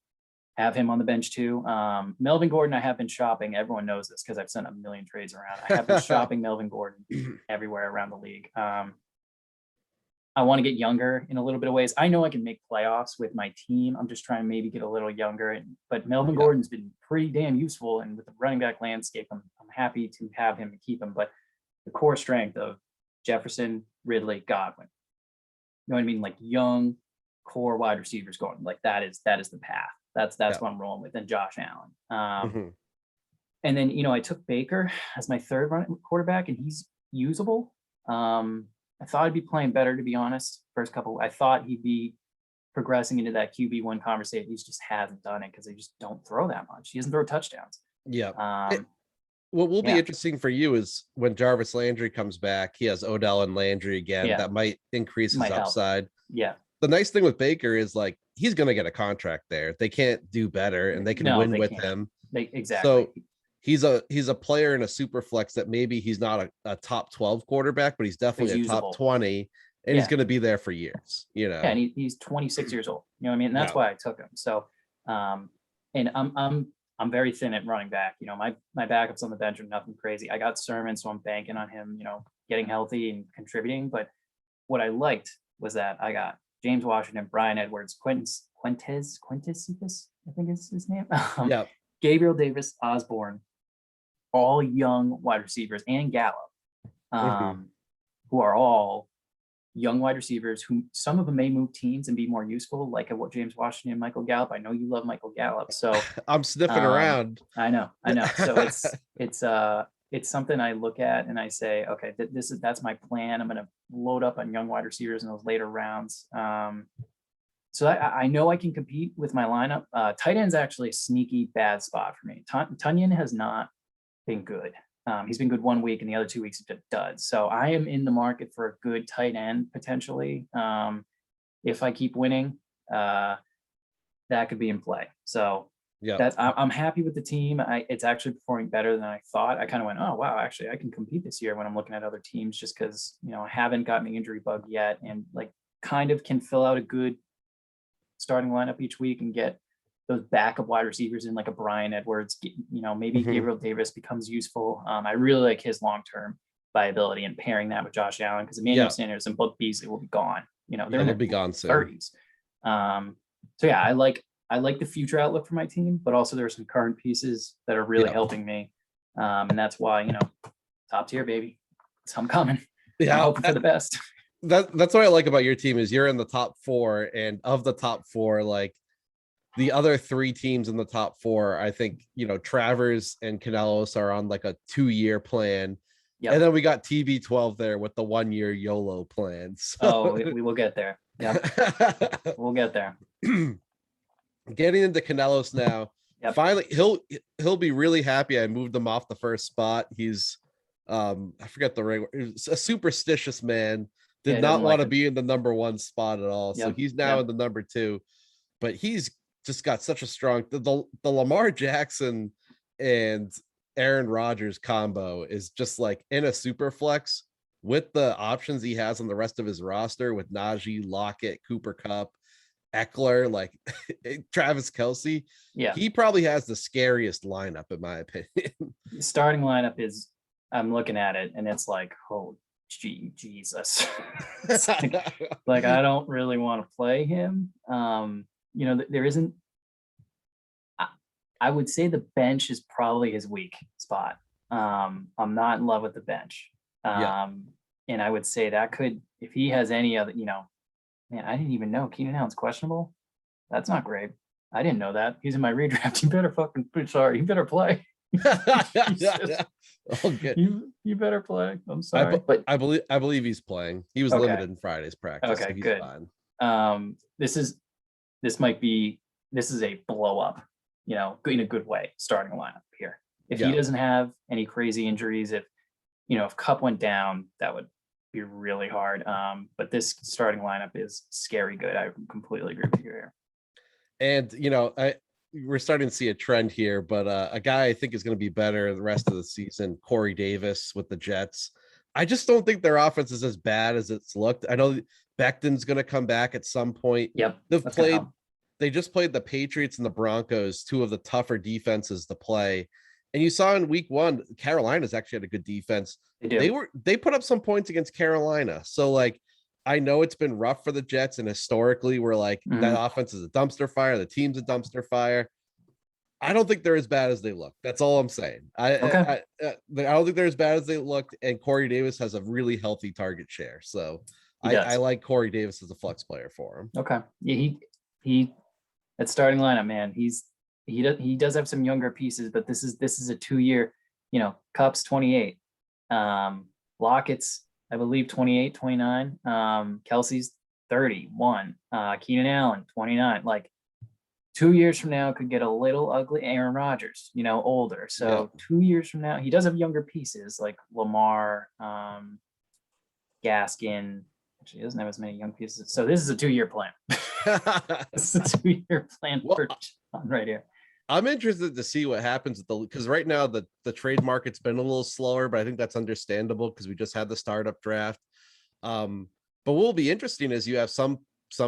have him on the bench too. Melvin Gordon, I have been shopping. Everyone knows this because I've sent a million trades around. I have been shopping Melvin Gordon everywhere around the league. I want to get younger in a little bit of ways. I know I can make playoffs with my team. I'm just trying to maybe get a little younger. But Melvin Gordon's been pretty damn useful. And with the running back landscape, I'm happy to have him and keep him. But the core strength of Jefferson, Ridley, Godwin, you know what I mean? Like young core wide receivers going, like that is the path. That's what I'm rolling with. And Josh Allen. And then, I took Baker as my 3rd quarterback, and he's usable. I thought I'd be playing better, to be honest. I thought he'd be progressing into that QB1 conversation. He just hasn't done it because they just don't throw that much. He doesn't throw touchdowns. Yeah. What will be interesting for you is when Jarvis Landry comes back, he has Odell and Landry again. That might increase his upside. Help. Yeah. The nice thing with Baker is like, he's going to get a contract there. They can't do better, and they can win with him. Exactly. So he's a player in a super flex that maybe he's not a top 12 quarterback, but he's definitely a top 20, and he's going to be there for years, Yeah, and he's 26 years old. You know what I mean? And that's why I took him. So, and I'm very thin at running back. My backups on the bench are nothing crazy. I got Sermon, so I'm banking on him, getting healthy and contributing. But what I liked was that I got James Washington, Brian Edwards, Quintez, I think is his name. Gabriel Davis, Osborne, all young wide receivers, and Gallup, who are all young wide receivers who some of them may move teams and be more useful, like what James Washington and Michael Gallup. I know you love Michael Gallup, so I'm sniffing around. I know. So it's something I look at and I say, okay, that's my plan. I'm going to load up on young wide receivers in those later rounds. So I know I can compete with my lineup. Tight end's actually a sneaky bad spot for me. Tunyon has not been good. He's been good 1 week, and the other 2 weeks he's duds. So I am in the market for a good tight end potentially. If I keep winning, that could be in play. So I'm happy with the team. It's actually performing better than I thought. I kind of went, oh wow, actually I can compete this year when I'm looking at other teams, just because I haven't gotten the injury bug yet, and like kind of can fill out a good starting lineup each week and get those backup wide receivers in, like a Brian Edwards, maybe Gabriel Davis becomes useful. I really like his long-term viability, and pairing that with Josh Allen, because Emmanuel Sanders and Book Beasley will be gone. They'll be gone soon. 30s. So yeah, I like the future outlook for my team, but also there are some current pieces that are really helping me. And that's why, top tier, baby. So I'm coming. I'm hoping for the best. That's what I like about your team is you're in the top 4, and of the top 4, like the other three teams in the top four, I think, Travers and Canelos are on like a 2-year plan. Yep. And then we got TB12 there with the 1-year YOLO plan. So Oh, we will get there. Yep. We'll get there. Getting into Canelos now. Yep. Finally, he'll be really happy I moved him off the first spot. He's I forget the ring. He's a superstitious man. Did not want to be in the number 1 spot at all. So he's now in the number 2. But he's just got such a strong the Lamar Jackson and Aaron Rodgers combo is just like in a super flex with the options he has on the rest of his roster with Najee, Lockett, Cooper Kupp, Eckler, like Travis Kelce. Yeah. He probably has the scariest lineup, in my opinion. The starting lineup is, I'm looking at it and it's like, oh, Jesus. like, I don't really want to play him. There isn't, I would say the bench is probably his weak spot. I'm not in love with the bench. And I would say that could, if he has any other, man, I didn't even know Keenan Allen's questionable. That's not great. I didn't know that. He's in my redraft. You better you better play. You better play. I'm sorry. But I believe he's playing. He was limited in Friday's practice. Okay, so he's good. Fine. This is a blow up, in a good way, starting lineup here. If he doesn't have any crazy injuries, if Kupp went down, that would be really hard. But this starting lineup is scary good. I completely agree with you here. And we're starting to see a trend here, but a guy I think is going to be better the rest of the season, Corey Davis with the Jets. I just don't think their offense is as bad as it's looked. I know Becton's going to come back at some point. Yep. They just played the Patriots and the Broncos, 2 of the tougher defenses to play. And you saw in week 1, Carolina's actually had a good defense. They put up some points against Carolina. So like, I know it's been rough for the Jets, and historically we're like, that offense is a dumpster fire. The team's a dumpster fire. I don't think they're as bad as they look. That's all I'm saying. I don't think they're as bad as they looked. And Corey Davis has a really healthy target share. So I like Corey Davis as a flex player for him. Okay. Yeah, he at starting lineup, man, he does have some younger pieces, but this is a 2-year, Kupp's 28. Lockett's, I believe, 28, 29. Kelsey's 31. Keenan Allen, 29. Like 2 years from now could get a little ugly. Aaron Rodgers, older. So 2 years from now, he does have younger pieces like Lamar, Gaskin. Actually, he doesn't have as many young pieces. So this is a 2-year plan. This is a 2-year plan for John right here. I'm interested to see what happens because right now the trade market's been a little slower, but I think that's understandable because we just had the startup draft. But what will be interesting is you have some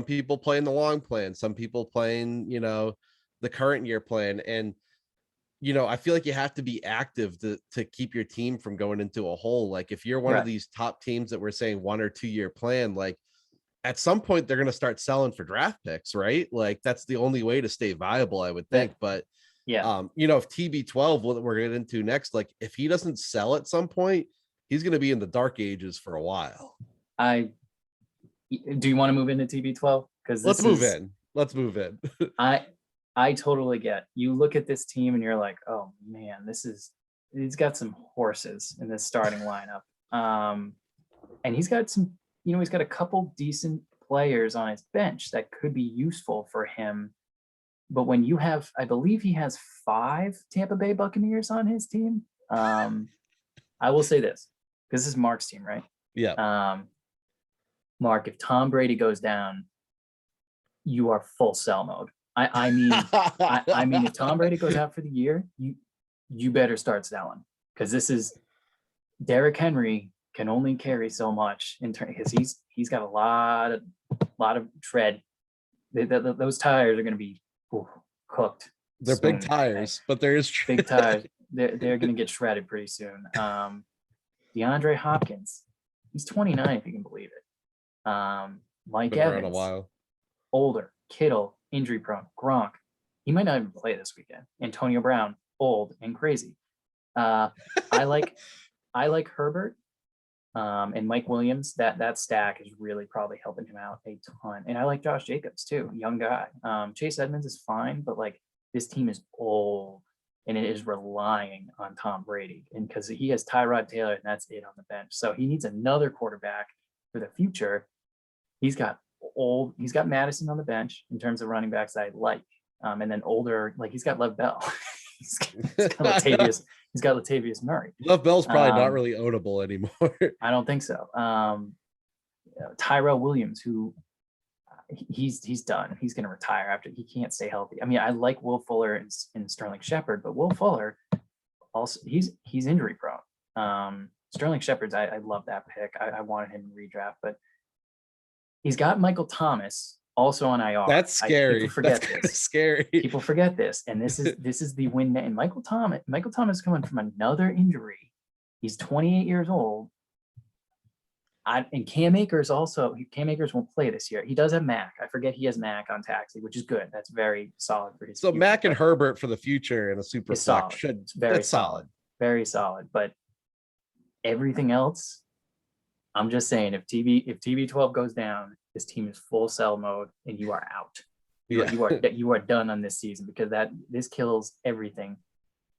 people playing the long plan, some people playing, the current year plan. And, I feel like you have to be active to keep your team from going into a hole. Like if you're one of these top teams that we're saying 1 or 2 year plan, like at some point they're going to start selling for draft picks, right? Like that's the only way to stay viable, I would think. But if TB12, what we're getting into next, like if he doesn't sell at some point, he's going to be in the dark ages for a while. Do you want to move into TB12? Because let's move in. I totally get. You look at this team and you're like, oh man, he's got some horses in this starting lineup. And he's got some, he's got a couple decent players on his bench that could be useful for him. But when you have, I believe he has 5 Tampa Bay Buccaneers on his team. I will say this, because this is Mark's team, right? Yeah. Mark, if Tom Brady goes down, you are full sell mode. I mean, if Tom Brady goes out for the year, you better start selling, because this is Derrick Henry can only carry so much in turn, because he's got a lot of tread. Those tires are going to be cooked. They're soon. Big tires, but there is big tires. They're going to get shredded pretty soon. DeAndre Hopkins, he's 29 if you can believe it. Mike been Evans, a while. Older. Kittle, injury prone. Gronk, he might not even play this weekend. Antonio Brown, old and crazy. I like Herbert. And Mike Williams, that stack is really probably helping him out a ton. And I like Josh Jacobs too, young guy. Chase Edmonds is fine, but like this team is old and it is relying on Tom Brady. And because he has Tyrod Taylor and that's it on the bench. So he needs another quarterback for the future. He's got Madison on the bench in terms of running backs I like. And then older, like he's got Lev Bell. he's got Latavius Murray. Lev Bell's probably not really ownable anymore. I don't think so. Tyrell Williams, who he's done. He's going to retire after he can't stay healthy. I mean, I like Will Fuller and Sterling Shepard, but Will Fuller also he's injury prone. Sterling Shepard's I love that pick. I wanted him in redraft, but he's got Michael Thomas also on IR. That's scary. People forget That's this. Scary. People forget this, and this is the win. And Michael Thomas is coming from another injury. He's 28 years old. And Cam Akers won't play this year. He does have Mac. I forget he has Mac on taxi, which is good. That's very solid for his. So future. Mac and Herbert for the future in a super flex should very solid, very solid. But everything else, I'm just saying, if TB12 goes down, this team is full sell mode, and you are out. You are done on this season because this kills everything.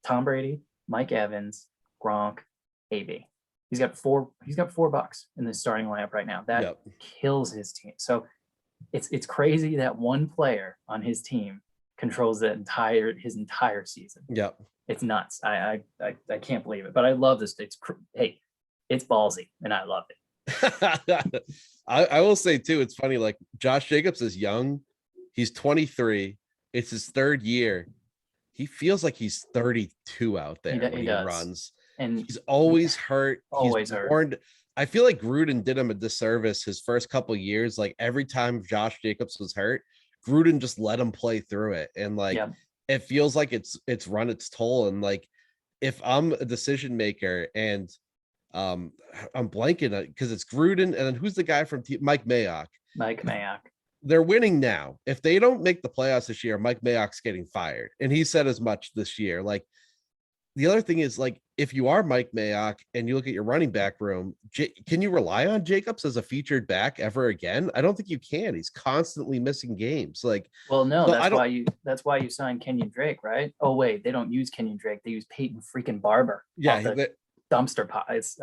Tom Brady, Mike Evans, Gronk, AB. He's got $4 in the starting lineup right now. That kills his team. So it's crazy that one player on his team controls his entire season. Yep. It's nuts. I can't believe it. But I love this. It's ballsy, and I love it. I will say too, it's funny, like Josh Jacobs is young. He's 23. It's his third year. He feels like he's 32 out there when he runs. And he's always hurt. Always hurt. I feel like Gruden did him a disservice his first couple of years. Like every time Josh Jacobs was hurt, Gruden just let him play through it. And like it feels like it's run its toll. And like if I'm a decision maker and I'm blanking because it's Gruden and then who's the guy from Mike Mayock? Mike Mayock. They're winning now. If they don't make the playoffs this year, Mike Mayock's getting fired. And he said as much this year. Like the other thing is like if you are Mike Mayock and you look at your running back room, can you rely on Jacobs as a featured back ever again? I don't think you can. He's constantly missing games. Like, well, no, so that's why you signed Kenyon Drake, right? Oh wait, they don't use Kenyon Drake. They use Peyton freaking Barber. Yeah, dumpster pot. That's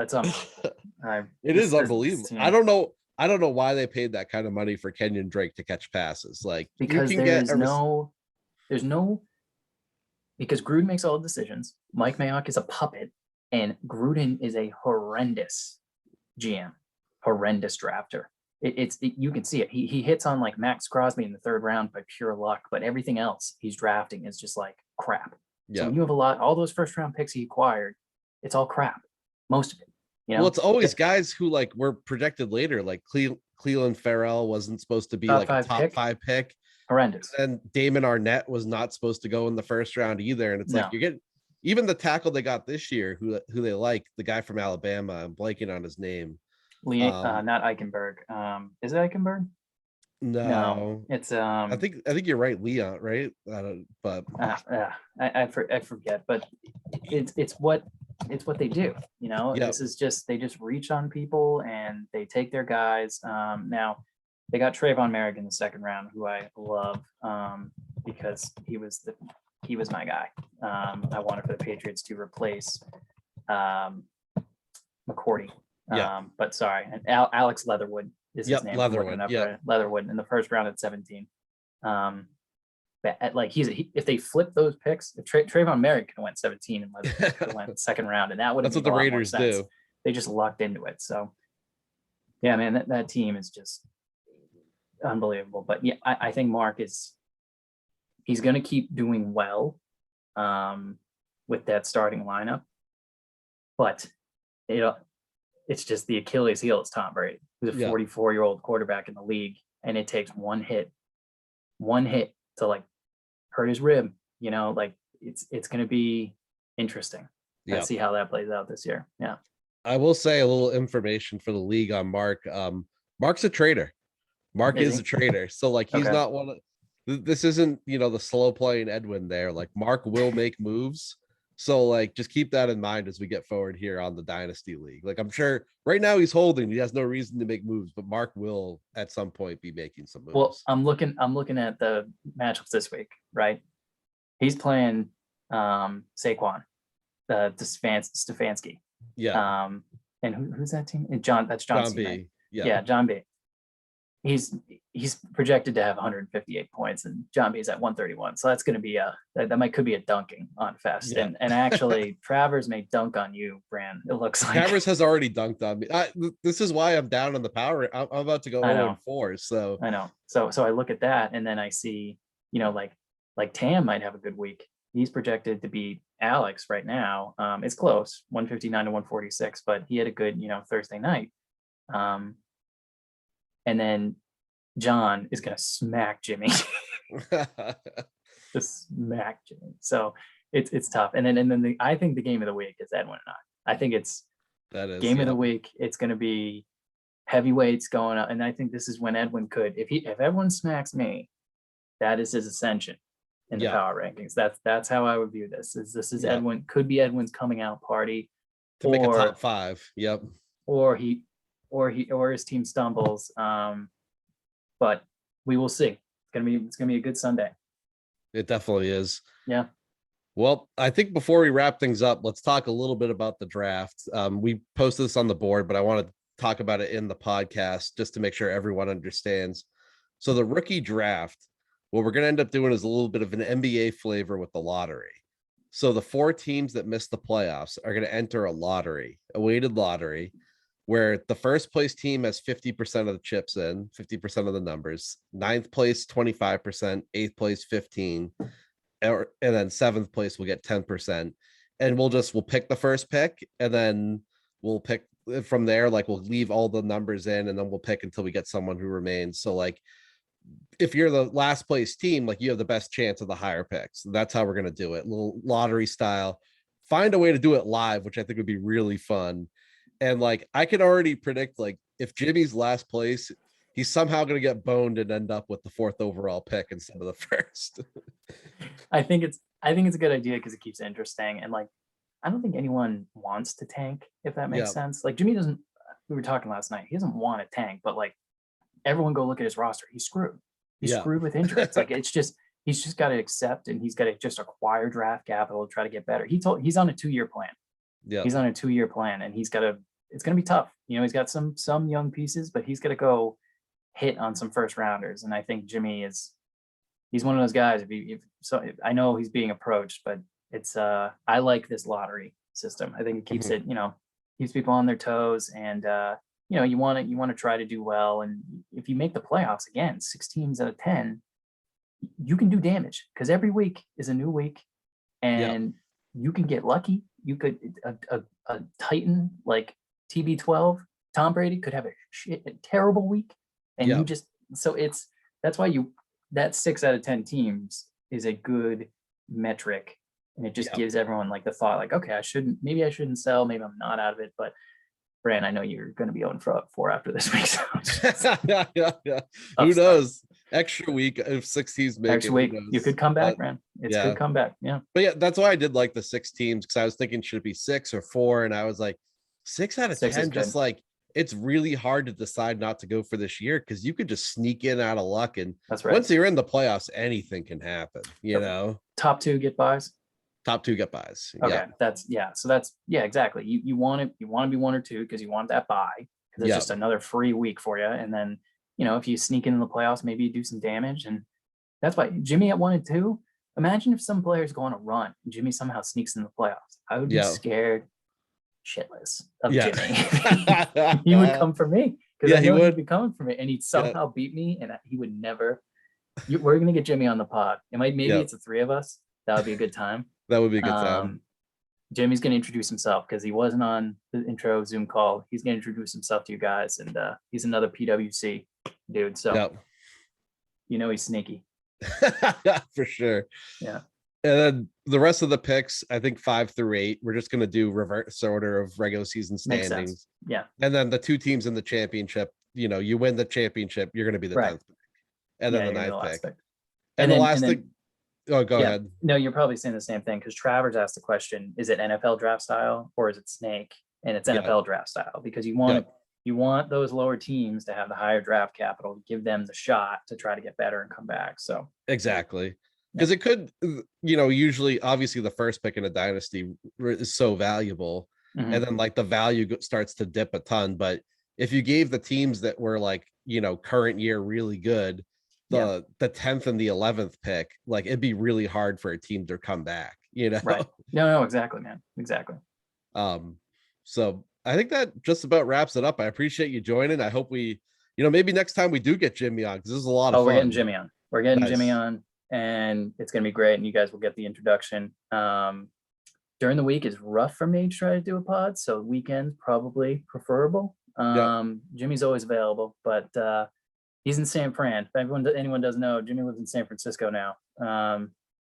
it is unbelievable. I don't know why they paid that kind of money for Kenyon Drake to catch passes. Like because because Gruden makes all the decisions. Mike Mayock is a puppet, and Gruden is a horrendous GM, horrendous drafter. You can see it. He hits on like Max Crosby in the third round by pure luck, but everything else he's drafting is just like crap. Yeah. So when you have all those first round picks he acquired, it's all crap. Most of it. You know? Well, it's always guys who like were projected later, like Cleveland Farrell wasn't supposed to be like a top 5 pick. Horrendous. And Damon Arnett was not supposed to go in the first round either. And it's like you're getting even the tackle they got this year, who they like, the guy from Alabama. I'm blanking on his name. Not Eichenberg. Is it Eichenberg? No, it's I think you're right, Leon, right? I forget, but it's what they do, you know. This is just they just reach on people and they take their guys. Now they got Trayvon Merrick in the second round, who I love because he was my guy. I wanted for the Patriots to replace McCourty. But sorry, and Alex Leatherwood is his name. Leatherwood in the first round at 17. But like if they flip those picks, if Trayvon Merrick could have went 17 and Leatherwood went second round, and that would have that's what the Raiders do. They just lucked into it. So yeah, man, that team is just unbelievable. But yeah, I think Mark he's going to keep doing well with that starting lineup, but it's just the Achilles heel is Tom Brady, who's a 44-year-old quarterback in the league, and it takes one hit to like hurt his rib. You know, like it's going to be interesting. Let's see how that plays out this year. Yeah, I will say a little information for the league on Mark. Mark's a trader. Mark is a trader, so like he's not one of. This isn't the slow playing Edwin there. Like Mark will make moves. So like, just keep that in mind as we get forward here on the Dynasty League. Like, I'm sure right now he's holding, he has no reason to make moves, but Mark will at some point be making some moves. Well, I'm looking at the matchups this week, right? He's playing Saquon, Stefanski. Yeah. And who's that team? That's John C. B. Right? Yeah. Yeah, John B. He's projected to have 158 points, and John B is at 131. So that's going to be could be a dunking on Fest. Yeah. And actually, Travers may dunk on you, Bran. It looks like Travers has already dunked on me. This is why I'm down on the power. I'm about to go 0-4. So I know. So I look at that, and then I see, like Tam might have a good week. He's projected to beat Alex right now. It's close, 159 to 146, but he had a good, Thursday night. And then John is going to smack Jimmy. Just smack Jimmy. So it's tough. And then I think the game of the week is Edwin and I think it's game of the week. It's going to be heavyweights going up. And I think this is when Edwin could, if Edwin smacks me, that is his ascension in the power rankings. That's how I would view this. This is Edwin, could be Edwin's coming out party to make a top 5. Yep. Or his team stumbles. But we will see. It's gonna be a good Sunday. It definitely is. Yeah. Well, I think before we wrap things up, let's talk a little bit about the draft. We posted this on the board, but I want to talk about it in the podcast just to make sure everyone understands. So the rookie draft, what we're going to end up doing is a little bit of an NBA flavor with the lottery. So the 4 teams that missed the playoffs are going to enter a weighted lottery, where the first place team has 50% of the chips in, 50% of the numbers, 9th place, 25%, 8th place, 15%, and then 7th place will get 10%. And we'll pick the first pick, and then we'll pick from there. Like, we'll leave all the numbers in, and then we'll pick until we get someone who remains. So like, if you're the last place team, like, you have the best chance of the higher picks. That's how we're going to do it. A little lottery style. Find a way to do it live, which I think would be really fun. And like, I can already predict, like, if Jimmy's last place, he's somehow going to get boned and end up with the 4th overall pick instead of the 1st. I think it's a good idea because it keeps it interesting. And like, I don't think anyone wants to tank, if that makes sense. Like, Jimmy doesn't, we were talking last night, he doesn't want to tank, but like, everyone go look at his roster. He's screwed. He's screwed with injuries. Like, he's just got to accept, and he's got to just acquire draft capital to try to get better. He's on a 2-year plan. Yeah, he's on a 2-year plan, and it's going to be tough. He's got some young pieces, but he's got to go hit on some first rounders. And I think Jimmy he's one of those guys. I know he's being approached, but I like this lottery system. I think it keeps it, keeps people on their toes, and you want to try to do well. And if you make the playoffs, again, 6 teams out of 10, you can do damage, because every week is a new week, and you can get lucky. You could a Titan like TB12, Tom Brady could have a terrible week, and that's why that 6 out of 10 teams is a good metric, and it just gives everyone like the thought, like, okay, maybe I shouldn't sell, maybe I'm not out of it. But Bran, I know you're going to be 0-4 after this week. So yeah. Who knows? Extra week if 6 teams make extra week, you could come back, Bran. It's good comeback. Yeah. But yeah, that's why I did like the 6 teams, because I was thinking, should it be 6 or 4? And I was like, 6 out of 10, just like, it's really hard to decide not to go for this year, because you could just sneak in out of luck. And that's right. Once you're in the playoffs, anything can happen, Top 2 get buys. Top 2 get buys. Okay. So that's exactly. You want to be 1 or 2 because you want that buy, because it's just another free week for you. And then, if you sneak into the playoffs, maybe you do some damage. And that's why Jimmy at 1 and 2. Imagine if some players go on a run and Jimmy somehow sneaks in the playoffs. I would be scared shitless of Jimmy. He would come for me, because he would be coming for me, and he'd somehow beat me, and he would never. We're gonna get Jimmy on the pod. Maybe it's the 3 of us. That would be a good time. That would be a good time. Jimmy's gonna introduce himself, because he wasn't on the intro Zoom call. He's gonna introduce himself to you guys, and he's another PWC dude. So he's sneaky. For sure. Yeah. And then the rest of the picks, I think 5 through 8, we're just going to do reverse order of regular season standings. Yeah. And then the 2 teams in the championship, you win the championship, you're going to be the 10th pick. And then the 9th pick. And the last thing. Oh, go Yeah. ahead. No, you're probably saying the same thing because Travers asked the question: is it NFL draft style or is it snake? And it's Yeah. NFL draft style because you want those lower teams to have the higher draft capital, give them the shot to try to get better and come back. So exactly, because it could, usually, obviously, the first pick in a dynasty is so valuable, and then like the value starts to dip a ton. But if you gave the teams that were like current year really good the 10th and the 11th pick, like it'd be really hard for a team to come back. Right. No, exactly, man. Exactly. So I think that just about wraps it up. I appreciate you joining. I hope we, maybe next time we do get Jimmy on, because this is a lot of fun. We're getting Jimmy on. We're getting Nice. Jimmy on, and it's gonna be great. And you guys will get the introduction. During the week is rough for me to try to do a pod, so weekends probably preferable. Jimmy's always available, but he's in San Fran. If anyone doesn't know, Jimmy lives in San Francisco now.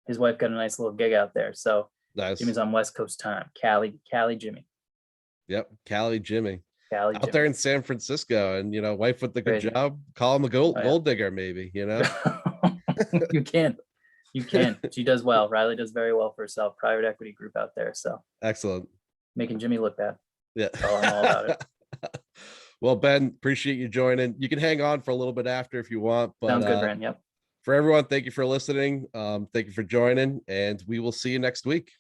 His wife got a nice little gig out there, so nice. Jimmy's on West Coast time. Cali Jimmy. Yep, Cali Jimmy. Cali out Jimmy. there in San Francisco, and wife with the good Crazy. job, call him a gold digger, maybe. You can. She does well. Riley does very well for herself. Private equity group out there, so excellent. Making Jimmy look bad. Yeah, I'm all about it. Well, Ben, appreciate you joining. You can hang on for a little bit after if you want. But sounds good, Brent. Yep. For everyone, thank you for listening. Thank you for joining, and we will see you next week.